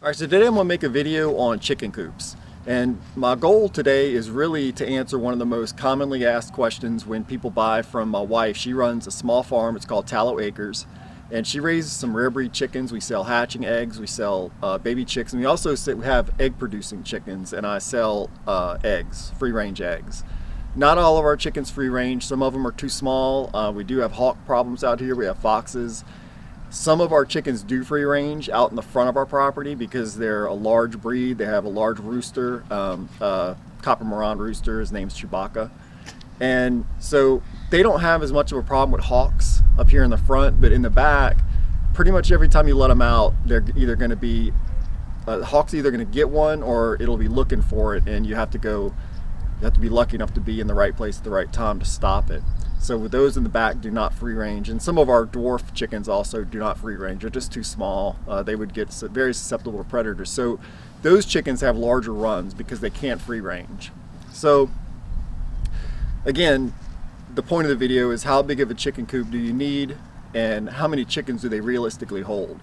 All right, so today I'm going to make a video on chicken coops. And my goal today is really to answer one of the most commonly asked questions when people buy from my wife. She runs a small farm, it's called Tallow Acres, and she raises some rare breed chickens. We sell hatching eggs, we sell baby chicks, and we also have egg producing chickens, and I sell eggs, free range eggs. Not all of our chickens free range, some of them are too small. We do have hawk problems out here, we have foxes. Some of our chickens do free range out in the front of our property because they're a large breed. They have a large rooster, copper Moran rooster. His name's Chewbacca. And so they don't have as much of a problem with hawks up here in the front, but in the back, pretty much every time you let them out, they're either going to be, the hawk's either going to get one or it'll be looking for it, and you have to be lucky enough to be in the right place at the right time to stop it. So with those in the back, do not free range, and some of our dwarf chickens also do not free range. They're just too small. They would get very susceptible to predators. So those chickens have larger runs because they can't free range. So again, the point of the video is how big of a chicken coop do you need and how many chickens do they realistically hold?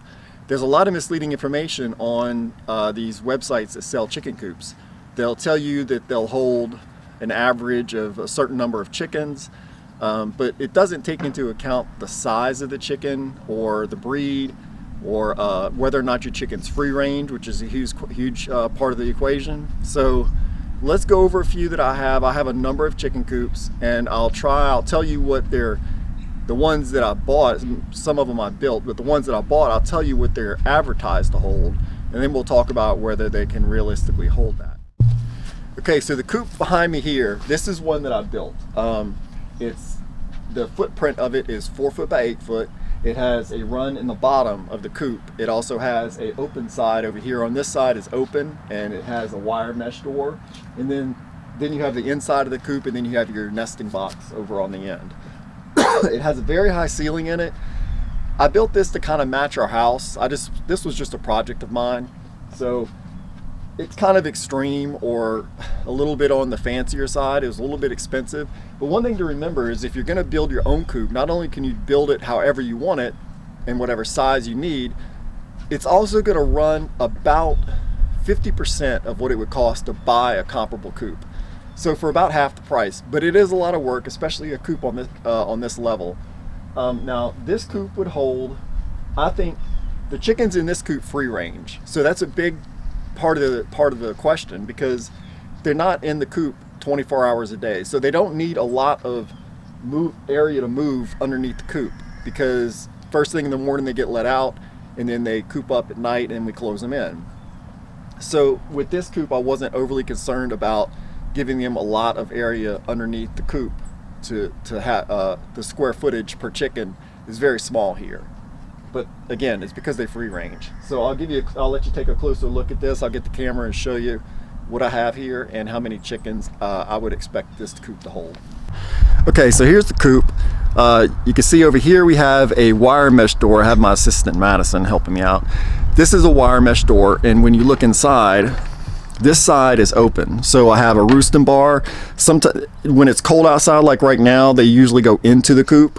There's a lot of misleading information on these websites that sell chicken coops. They'll tell you that they'll hold an average of a certain number of chickens, but it doesn't take into account the size of the chicken or the breed or whether or not your chicken's free range, which is a huge part of the equation. So let's go over a few that I have. I have a number of chicken coops, and I'll tell you what the ones that I bought, some of them I built, but the ones that I bought, I'll tell you what they're advertised to hold, and then we'll talk about whether they can realistically hold that. Okay, so the coop behind me here, this is one that I built. The footprint of it is 4 foot by 8 foot. It has a run in the bottom of the coop. It also has a open side over here. On this side is open, and it has a wire mesh door. And then you have the inside of the coop, and then you have your nesting box over on the end. It has a very high ceiling in it. I built this to kind of match our house. This was just a project of mine. So it's kind of extreme or a little bit on the fancier side. It was a little bit expensive. But one thing to remember is if you're going to build your own coop, not only can you build it however you want it and whatever size you need, it's also going to run about 50% of what it would cost to buy a comparable coop. So for about half the price. But it is a lot of work, especially a coop on this level. Now this coop would hold, I think, the chickens in this coop free range. So that's a big part of the question, because they're not in the coop 24 hours a day, so they don't need a lot of area to move underneath the coop, because first thing in the morning they get let out and then they coop up at night and we close them in. So with this coop, I wasn't overly concerned about giving them a lot of area underneath the coop to have the square footage per chicken is very small here. But again, it's because they free range. So I'll let you take a closer look at this. I'll get the camera and show you what I have here and how many chickens I would expect this coop to hold. Okay, so here's the coop. You can see over here we have a wire mesh door. I have my assistant Madison helping me out. This is a wire mesh door, and when you look inside, this side is open. So I have a roosting bar. Sometimes when it's cold outside, like right now, they usually go into the coop.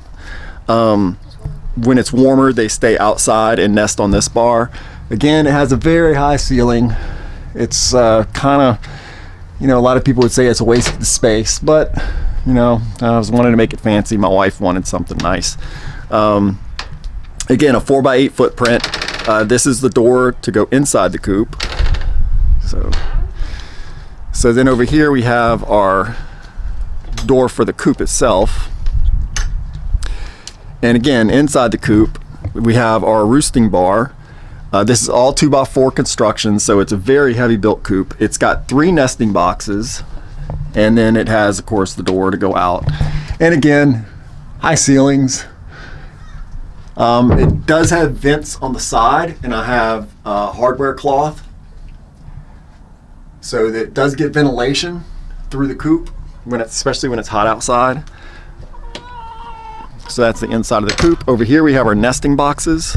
When it's warmer, they stay outside and nest on this bar. Again, it has a very high ceiling. It's kind of, a lot of people would say it's a waste of space, but I was wanting to make it fancy. My wife wanted something nice. Again, a 4 by 8 footprint. This is the door to go inside the coop. So then over here we have our door for the coop itself. And again, inside the coop, we have our roosting bar. This is all 2x4 construction, so it's a very heavy built coop. It's got 3 nesting boxes, and then it has, of course, the door to go out. And again, high ceilings. It does have vents on the side, and I have hardware cloth, so that it does get ventilation through the coop, especially when it's hot outside. So that's the inside of the coop. Over here we have our nesting boxes.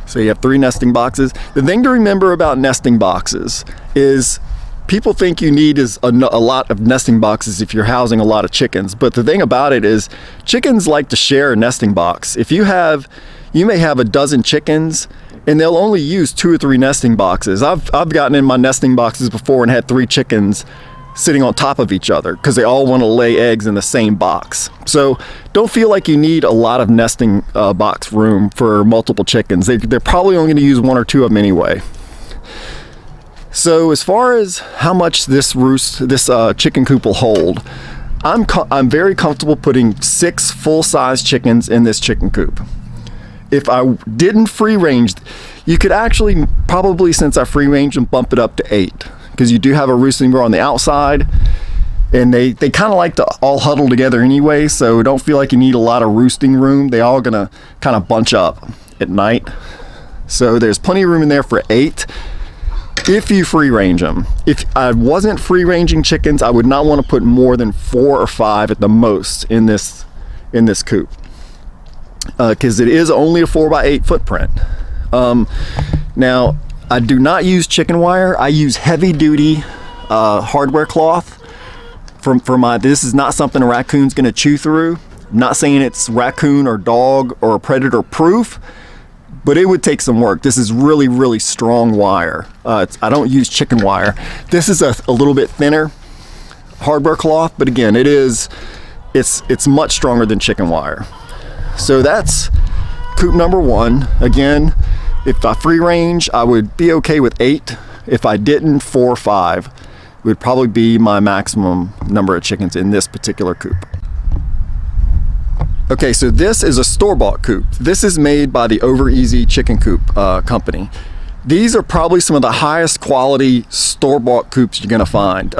So you have 3 nesting boxes. The thing to remember about nesting boxes is people think you need is a lot of nesting boxes if you're housing a lot of chickens. But the thing about it is chickens like to share a nesting box. If you may have a dozen chickens and they'll only use 2 or 3 nesting boxes. I've gotten in my nesting boxes before and had 3 chickens sitting on top of each other because they all want to lay eggs in the same box. So don't feel like you need a lot of nesting box room for multiple chickens. They're probably only going to use 1 or 2 of them anyway. So as far as how much this chicken coop will hold, I'm very comfortable putting 6 full-size chickens in this chicken coop. If I didn't free range, you could actually probably, since I free range them, bump it up to 8, because you do have a roosting bar on the outside, and they kind of like to all huddle together anyway, so don't feel like you need a lot of roosting room. They all gonna kind of bunch up at night, so there's plenty of room in there for 8 if you free range them. If I wasn't free ranging chickens, I would not want to put more than 4 or 5 at the most in this coop, because it is only a 4x8 footprint. Now, I do not use chicken wire. I use heavy duty hardware cloth for my, this is not something a raccoon's gonna chew through. I'm not saying it's raccoon or dog or predator proof, but it would take some work. This is really, really strong wire. I don't use chicken wire. This is a little bit thinner hardware cloth, but again, it's much stronger than chicken wire. So that's coop number 1. Again, if I free range, I would be okay with 8. If I didn't, 4 or 5 would probably be my maximum number of chickens in this particular coop. Okay, so this is a store-bought coop. This is made by the Overeasy chicken coop company. These are probably some of the highest quality store-bought coops you're gonna find.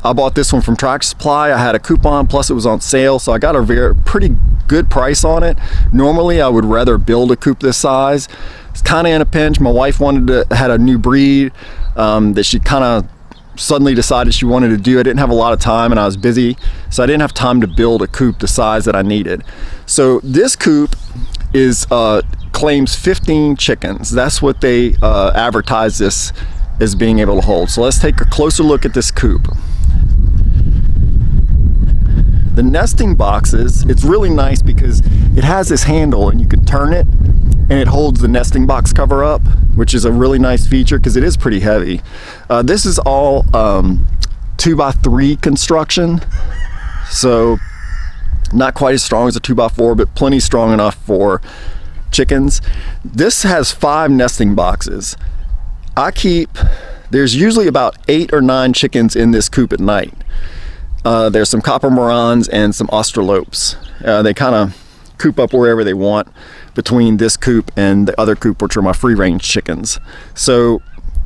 I bought this one from Tractor Supply. I had a coupon, plus it was on sale, so I got a pretty good price on it. Normally, I would rather build a coop this size. It's kind of in a pinch. My wife had a new breed that she kind of suddenly decided she wanted to do. I didn't have a lot of time and I was busy, so I didn't have time to build a coop the size that I needed. So this coop claims 15 chickens. That's what they advertise this as being able to hold. So let's take a closer look at this coop. The nesting boxes, it's really nice because it has this handle and you can turn it and it holds the nesting box cover up, which is a really nice feature because it is pretty heavy. This is all 2x3 construction, so not quite as strong as a 2x4, but plenty strong enough for chickens. This has 5 nesting boxes. There's usually about 8 or 9 chickens in this coop at night. There's some copper marans and some australopes. They kind of coop up wherever they want between this coop and the other coop, which are my free range chickens. So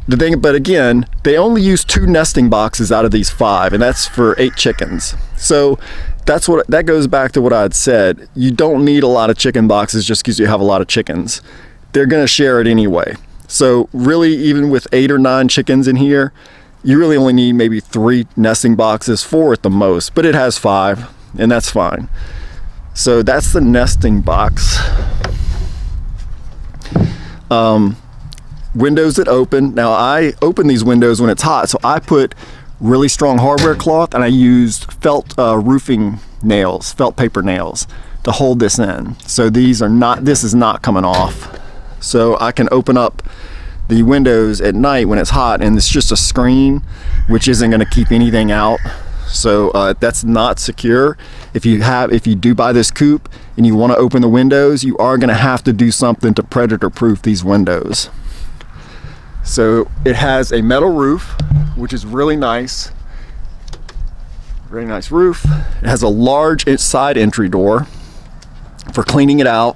but again, they only use 2 nesting boxes out of these 5, and that's for 8 chickens. So that goes back to what I had said. You don't need a lot of chicken boxes just because you have a lot of chickens. They're gonna share it anyway. So really, even with 8 or 9 chickens in here, you really only need maybe 3 nesting boxes, 4 at the most, but it has 5, and that's fine. So that's the nesting box. Windows that open. Now I open these windows when it's hot, so I put really strong hardware cloth and I used felt roofing nails, felt paper nails to hold this in. So this is not coming off. So I can open up the windows at night when it's hot, and it's just a screen which isn't going to keep anything out. So that's not secure. If you do buy this coop and you want to open the windows, you are going to have to do something to predator proof these windows. So it has a metal roof, which is really nice. Very nice roof. It has a large side entry door for cleaning it out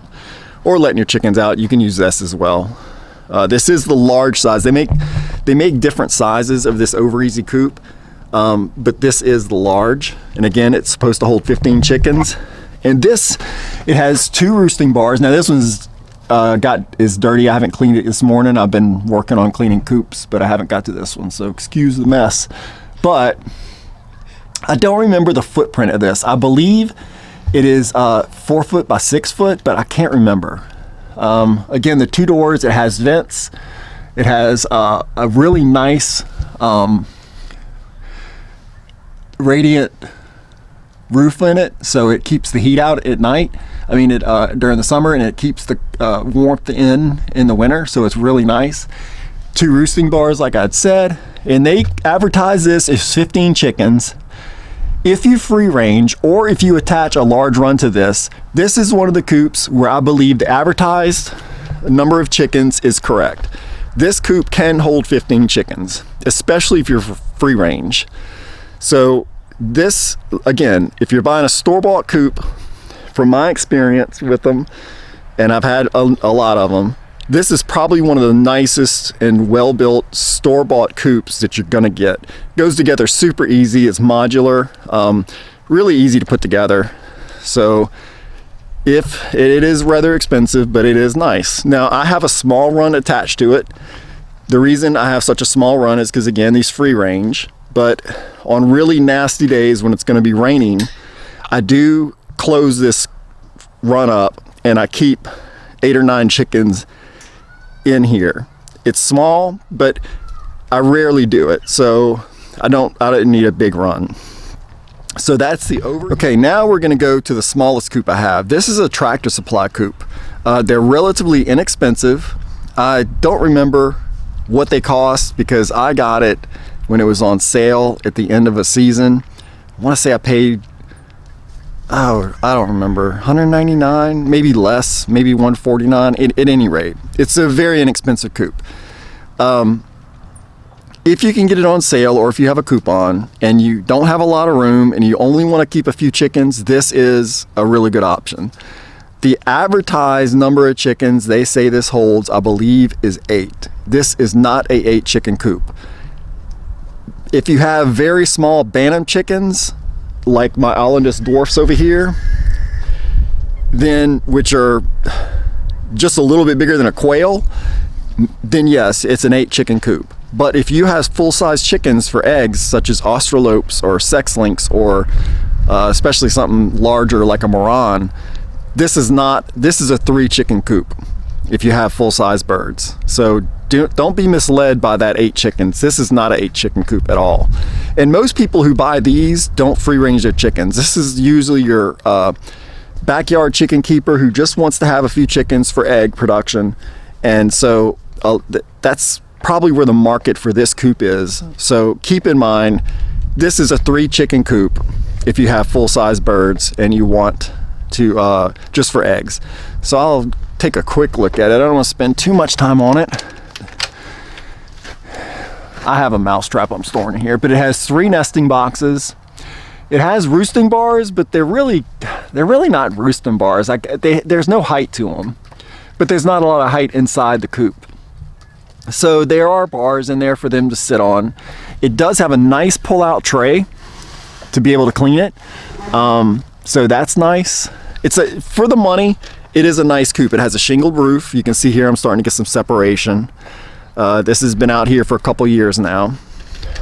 or letting your chickens out. You can use this as well. This is the large size. They make different sizes of this Overeasy coop, but this is the large. And again, it's supposed to hold 15 chickens. And it has 2 roosting bars. Now this one's is dirty. I haven't cleaned it this morning. I've been working on cleaning coops, but I haven't got to this one, so excuse the mess. But I don't remember the footprint of this. I believe it is 4 foot by 6 foot, but I can't remember. Again, the 2 doors, it has vents. It has a really nice radiant roof in it, so it keeps the heat out at night. I mean, during the summer, and it keeps the warmth in the winter, so it's really nice. 2 roosting bars, like I'd said, and they advertise this as 15 chickens. If you free range, or if you attach a large run to this, this is one of the coops where I believe the advertised number of chickens is correct. This coop can hold 15 chickens, especially if you're free range. So this, again, if you're buying a store-bought coop, from my experience with them, and I've had a lot of them, this is probably one of the nicest and well-built store-bought coops that you're gonna get. Goes together super easy, it's modular, really easy to put together. So if it is rather expensive, but it is nice. Now I have a small run attached to it. The reason I have such a small run is because, again, these free range, but on really nasty days when it's gonna be raining, I do close this run up and I keep 8 or 9 chickens in here. It's small, but I rarely do it, so I don't need a big run. So that's the Okay, now we're gonna go to the smallest coop I have. This is a Tractor Supply coop. They're relatively inexpensive. I don't remember what they cost because I got it when it was on sale at the end of a season. I wanna say I paid, I don't remember, $199, maybe less, maybe $149. At any rate, it's a very inexpensive coop. If you can get it on sale, or if you have a coupon and you don't have a lot of room and you only want to keep a few chickens, this is a really good option. The advertised number of chickens they say this holds, I believe, is 8. This is not a 8 chicken coop. If you have very small bantam chickens, like my Islandist dwarfs over here, then, which are just a little bit bigger than a quail, then yes, it's an 8 chicken coop. But if you have full-size chickens for eggs, such as Australopes or sex links, or especially something larger like a Moran, this is a 3 chicken coop if you have full-size birds. So don't be misled by that 8 chickens. This is not an 8 chicken coop at all. And most people who buy these don't free range their chickens. This is usually your backyard chicken keeper who just wants to have a few chickens for egg production. And so that's probably where the market for this coop is. So keep in mind, this is a 3 chicken coop if you have full-size birds and you want to just for eggs. So I'll take a quick look at it. I don't want to spend too much time on it. I have a mouse trap I'm storing in here, but it has 3 nesting boxes. It has roosting bars, but they're really not roosting bars. There's no height to them, but there's not a lot of height inside the coop. So there are bars in there for them to sit on. It does have a nice pull-out tray to be able to clean it. So that's nice. For the money, it is a nice coop. It has a shingled roof. You can see here I'm starting to get some separation. This has been out here for a couple years now.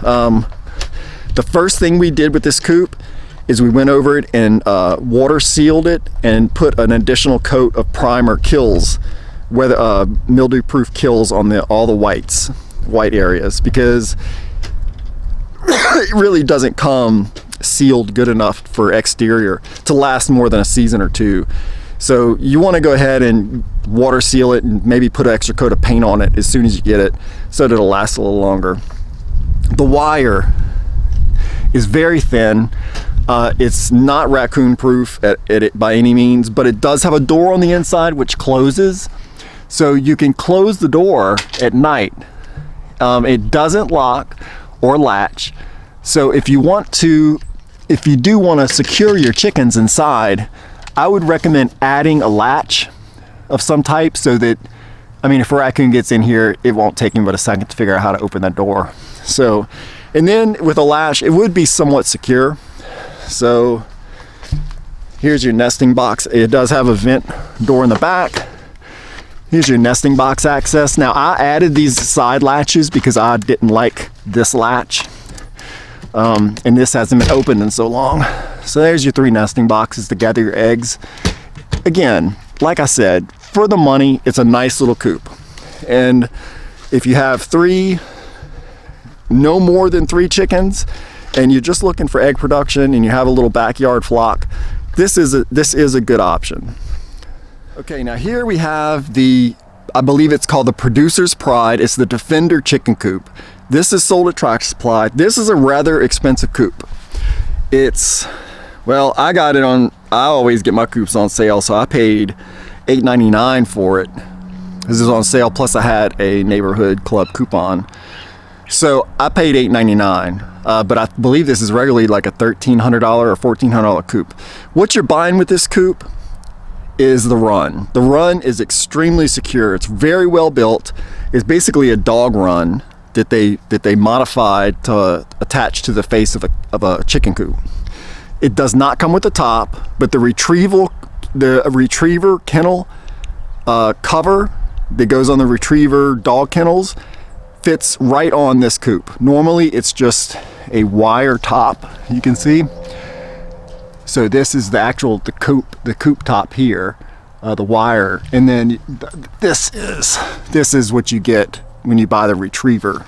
The first thing we did with this coop is we went over it and water sealed it and put an additional coat of primer kills, whether mildew proof kills on all the white areas, because it really doesn't come sealed good enough for exterior to last more than a season or 2. So you want to go ahead and water seal it and maybe put an extra coat of paint on it as soon as you get it so that it'll last a little longer. The wire is very thin. It's not raccoon proof by any means, but it does have a door on the inside which closes, so you can close the door at night. It doesn't lock or latch, so if you do want to secure your chickens inside, I would recommend adding a latch of some type so that, if a raccoon gets in here, it won't take him but a second to figure out how to open that door. So, and then with a latch, it would be somewhat secure. So here's your nesting box. It does have a vent door in the back. Here's your nesting box access. Now I added these side latches because I didn't like this latch. And this hasn't been opened in so long. So there's your 3 nesting boxes to gather your eggs. Again, like I said, for the money, it's a nice little coop. And if you have no more than 3 chickens, and you're just looking for egg production and you have a little backyard flock, this is a good option. Okay, now here we have I believe it's called the Producer's Pride. It's the Defender chicken coop. This is sold at Tractor Supply. This is a rather expensive coop. Well, I always get my coops on sale, so I paid $8.99 for it. This is on sale, plus I had a neighborhood club coupon. So I paid $8.99, but I believe this is regularly like a $1,300 or $1,400 coop. What you're buying with this coop is the run. The run is extremely secure. It's very well built. It's basically a dog run that they modified to attach to the face of a chicken coop. It does not come with the top, but the retriever kennel cover that goes on the retriever dog kennels fits right on this coop. Normally it's just a wire top, you can see. So this is the coop top here, the wire, and then this is what you get when you buy the retriever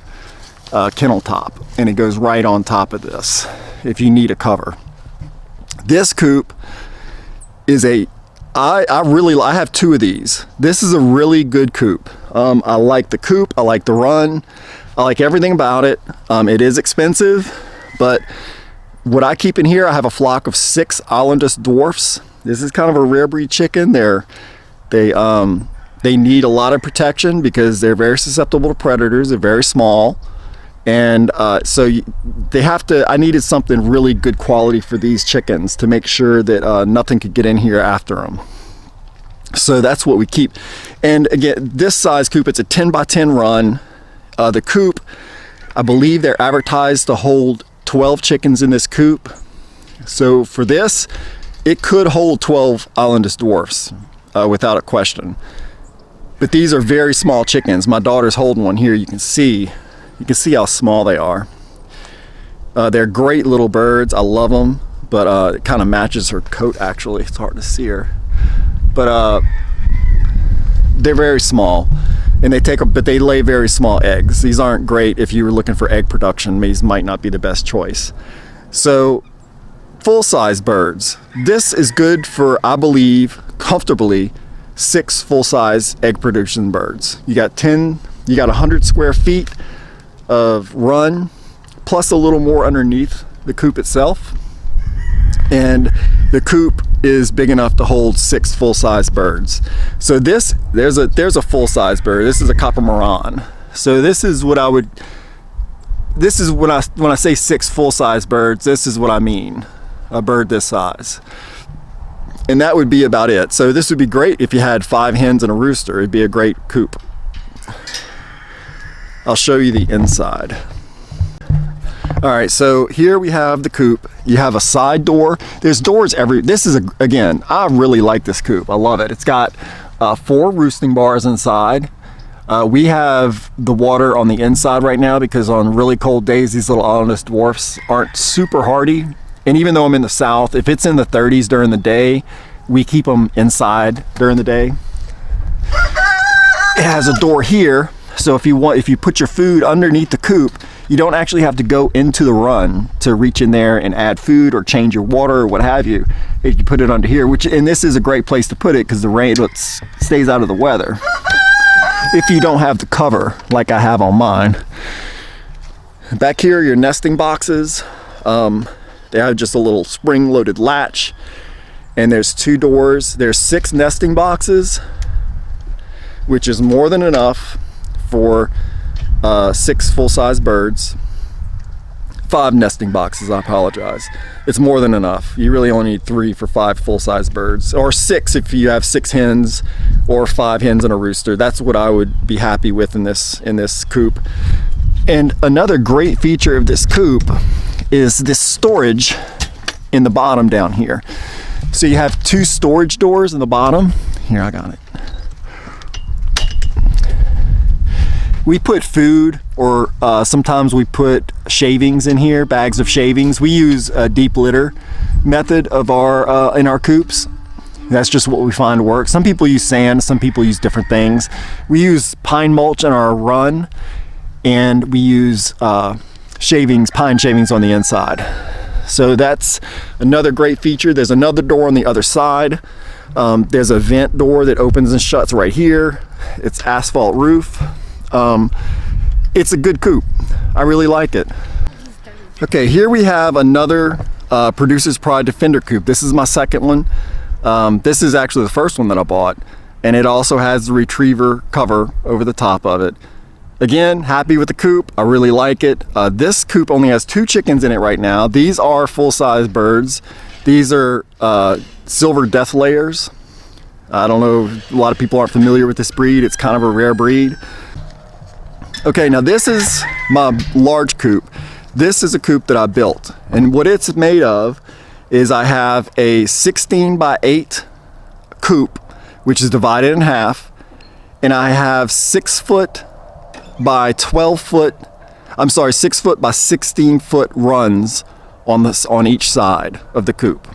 kennel top, and it goes right on top of this if you need a cover. This coop is I have two of these. This is a really good coop. I like the coop, I like the run, I like everything about it. It is expensive, but what I keep in here, I have a flock of 6 Islandus dwarfs. This is kind of a rare breed chicken. They need a lot of protection because they're very susceptible to predators. They're very small. And I needed something really good quality for these chickens to make sure that nothing could get in here after them. So that's what we keep. And again, this size coop, it's a 10 by 10 run. The coop, I believe they're advertised to hold 12 chickens in this coop. So for this, it could hold 12 Islandus dwarfs without a question. But these are very small chickens. My daughter's holding one here. You can see how small they are. They're great little birds. I love them, but it kind of matches her coat actually. It's hard to see her. But they're very small, and they lay very small eggs. These aren't great if you were looking for egg production. These might not be the best choice. So full-size birds. This is good for, I believe, comfortably 6 full-size egg producing birds. You got 100 square feet of run, plus a little more underneath the coop itself. And the coop is big enough to hold 6 full-size birds. So there's a full-size bird. This is a copper maran. So this is when I say 6 full-size birds, this is what I mean. A bird this size. And that would be about it. So this would be great if you had 5 hens and a rooster. It'd be a great coop. I'll show you the inside. All right, so here we have the coop. You have a side door. There's doors again, I really like this coop. I love it. It's got 4 roosting bars inside. We have the water on the inside right now because on really cold days, these little Islandus dwarfs aren't super hardy. And even though I'm in the south, if it's in the 30s during the day, we keep them inside during the day. It has a door here, so if you put your food underneath the coop, you don't actually have to go into the run to reach in there and add food or change your water or what have you. If you put it under here, and this is a great place to put it because the rain stays out of the weather. If you don't have the cover like I have on mine. Back here are your nesting boxes. They have just a little spring-loaded latch, and there's 2 doors. There's 6 nesting boxes, which is more than enough for 6 full-size birds. 5 nesting boxes, I apologize. It's more than enough. You really only need 3 for 5 full-size birds, or 6 if you have 6 hens, or 5 hens and a rooster. That's what I would be happy with in this coop. And another great feature of this coop is this storage in the bottom down here. So you have 2 storage doors in the bottom. Here, I got it. We put food, or sometimes we put shavings in here, bags of shavings. We use a deep litter method in our coops. That's just what we find works. Some people use sand, some people use different things. We use pine mulch in our run, and we use shavings, pine shavings on the inside. So that's another great feature. There's another door on the other side. There's a vent door that opens and shuts right here. It's asphalt roof. It's a good coop. I really like it. Okay, here we have another Producer's Pride Defender coop. This is my second one. This is actually the first one that I bought, and it also has the retriever cover over the top of it. Again, happy with the coop. I really like it. This coop only has 2 chickens in it right now. These are full-size birds. These are silver death layers. I don't know, a lot of people aren't familiar with this breed. It's kind of a rare breed. Okay, now this is my large coop. This is a coop that I built, and what it's made of is I have a 16 by 8 coop, which is divided in half, and I have 6 foot by 12 foot, I'm sorry, 6 foot by 16 foot runs on each side of the coop.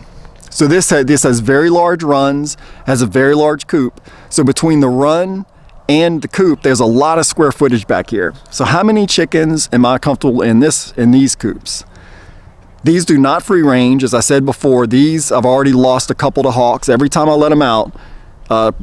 So this has very large runs, has a very large coop. So between the run and the coop, there's a lot of square footage back here. So how many chickens am I comfortable in these coops? These do not free range. As I said before, these, I've already lost a couple to hawks. Every time I let them out,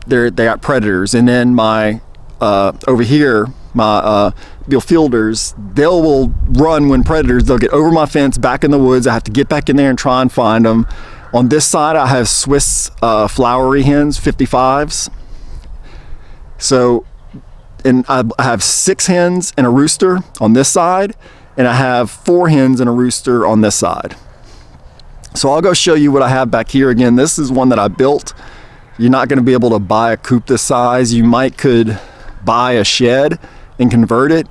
they got predators. And then my, over here, my Bill Fielders, will run when predators, they'll get over my fence, back in the woods. I have to get back in there and try and find them. On this side, I have Swiss flowery hens, 55s. So, and I have 6 hens and a rooster on this side, and I have 4 hens and a rooster on this side. So I'll go show you what I have back here. Again, this is one that I built. You're not going to be able to buy a coop this size. You could buy a shed and convert it,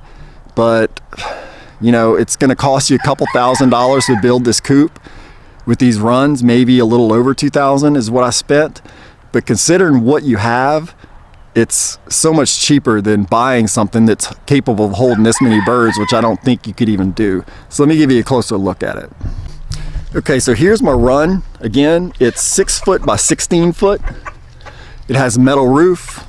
but you know, it's going to cost you a couple $1,000s to build this coop. With these runs, maybe a little over $2,000 is what I spent. But considering what you have, it's so much cheaper than buying something that's capable of holding this many birds, which I don't think you could even do. So let me give you a closer look at it. Okay, so here's my run. Again, it's 6 foot by 16 foot. It has metal roof,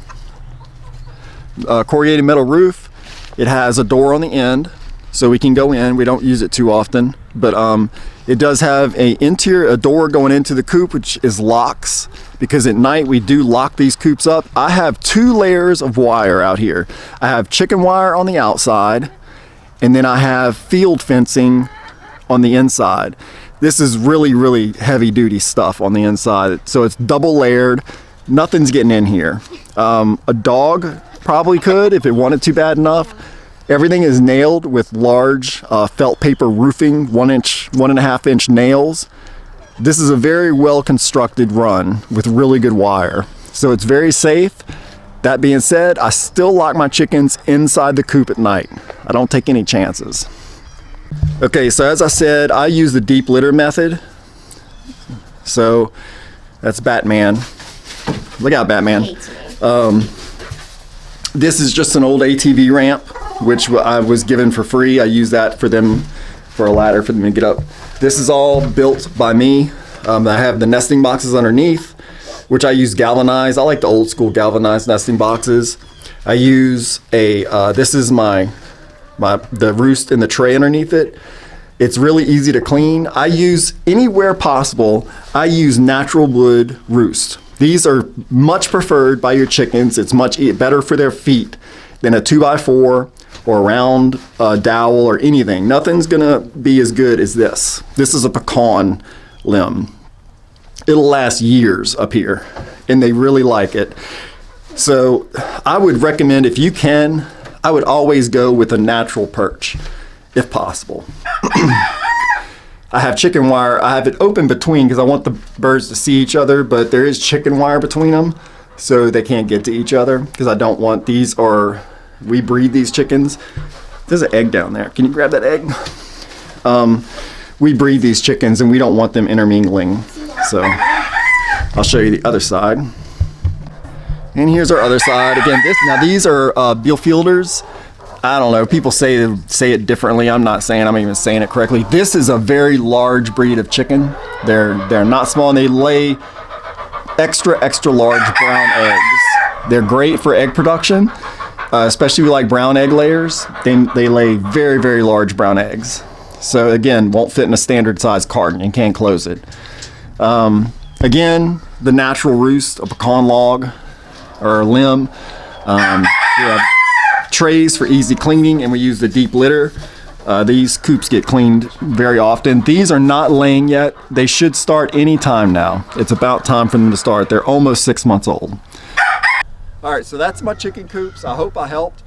corrugated metal roof. It has a door on the end, so we can go in. We don't use it too often, but it does have a door going into the coop, which is locks, because at night we do lock these coops up. I have 2 layers of wire out here. I have chicken wire on the outside, and then I have field fencing on the inside. This is really, really heavy duty stuff on the inside, so it's double layered. Nothing's getting in here. A dog probably could if it wanted to bad enough. Everything is nailed with large felt paper roofing, 1.5 inch nails. This is a very well constructed run with really good wire. So it's very safe. That being said, I still lock my chickens inside the coop at night. I don't take any chances. Okay, so as I said, I use the deep litter method. So that's Batman. Look out, Batman. This is just an old ATV ramp, which I was given for free. I use that for them, for a ladder for them to get up. This is all built by me. I have the nesting boxes underneath, which I use galvanized. I like the old school galvanized nesting boxes. I use this is the roost and the tray underneath it. It's really easy to clean. I use, anywhere possible, I use natural wood roost. These are much preferred by your chickens. It's much better for their feet than a 2x4 or a round dowel or anything. Nothing's gonna be as good as this. This is a pecan limb. It'll last years up here, and they really like it. So I would recommend, if you can, I would always go with a natural perch, if possible. I have chicken wire. I have it open between because I want the birds to see each other, but there is chicken wire between them so they can't get to each other, because I don't want these, or we breed these chickens. There's an egg down there. Can you grab that egg? We breed these chickens and we don't want them intermingling. So I'll show you the other side. And here's our other side. Again, these are Bill Fielders. I don't know, people say it differently. I'm not even saying it correctly. This is a very large breed of chicken. They're not small, and they lay extra large brown eggs. They're great for egg production, especially like brown egg layers. They lay very, very large brown eggs. So again, won't fit in a standard size carton and can't close it. Again, the natural roost, a pecan log or a limb. We have trays for easy cleaning, and we use the deep litter. These coops get cleaned very often. These are not laying yet. They should start any time now. It's about time for them to start. They're almost 6 months old. All right, so that's my chicken coops. I hope I helped.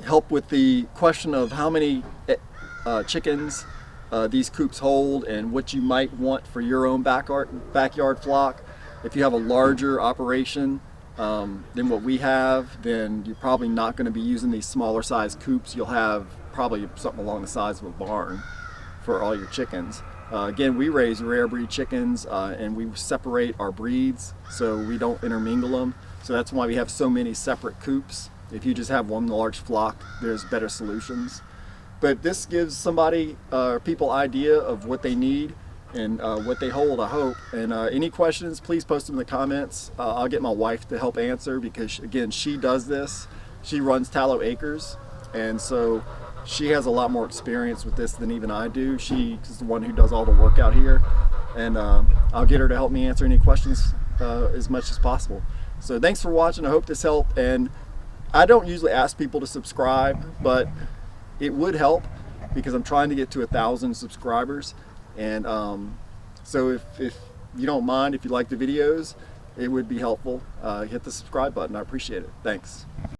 Help with the question of how many chickens these coops hold and what you might want for your own backyard flock. If you have a larger operation than what we have, then you're probably not going to be using these smaller size coops. You'll have probably something along the size of a barn for all your chickens. Again, we raise rare breed chickens and we separate our breeds so we don't intermingle them. So that's why we have so many separate coops. If you just have one large flock, there's better solutions. But this gives somebody, people idea of what they need and what they hold, I hope. And any questions, please post them in the comments. I'll get my wife to help answer because, again, she does this. She runs Tallow Acres, and so she has a lot more experience with this than even I do. She is the one who does all the work out here, and I'll get her to help me answer any questions as much as possible. So thanks for watching. I hope this helped. And I don't usually ask people to subscribe, but it would help because I'm trying to get to 1,000 subscribers. And so if you don't mind, if you like the videos, it would be helpful. Hit the subscribe button. I appreciate it. Thanks.